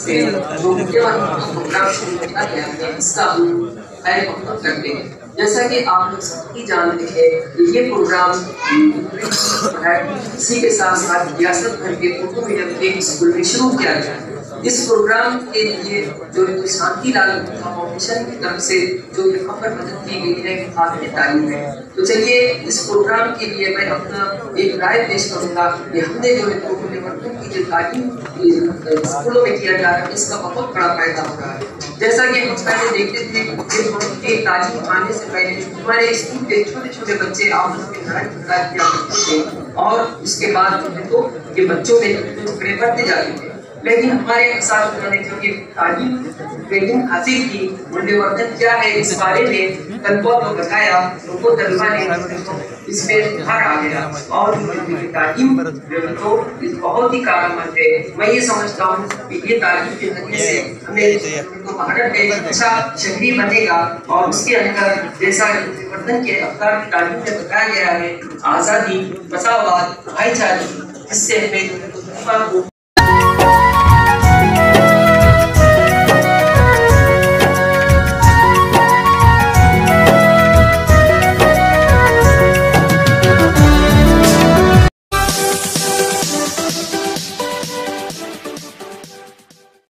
से जो प्रोग्राम शुरू किया गया है इसका हम खैर मकदम करते हैं। जैसा कि आप लोग सभी जानते हैं, ये प्रोग्राम इसी के साथ साथ रियासत भर के उर्दू मीडियम के स्कूल में शुरू किया गया है। इस प्रोग्राम के लिए जो शांतिलाल फाउंडेशन की तरफ से जो यहाँ पर मदद की गई है काफी तारीफ है। तो चलिए इस प्रोग्राम के लिए मैं अपना एक राय पेश करूंगा कि हमने जो है परिवर्तन की जो तालीम स्कूलों में किया जा रहा है इसका बहुत बड़ा फायदा हो रहा है। जैसा कि हम पहले देखते थे कि तालीम आने से पहले हमारे स्कूल के छोटे छोटे बच्चे आपस में लड़ाई झगड़ा किया करते थे और इसके बाद जो है तो ये बच्चों में टुकड़े बढ़ते जाते थे। लेकिन हमारे साथ जो ये तालीम ट्रेनिंग हासिल की, मूल्यवर्धन क्या है इस बारे में तलबा को बताया, उनको तलबा ने इसमें सुधार आ गया और तालीम तो बहुत ही कारगर है। मैं ये समझता हूँ कि ये तालीम के जरिए से हमें तो भारत में अच्छा शहरी बनेगा और उसके अंदर जैसा परिवर्तन के अवतार की तालीम में बताया गया है, आज़ादी, मसावत, भाईचारे, इससे हमें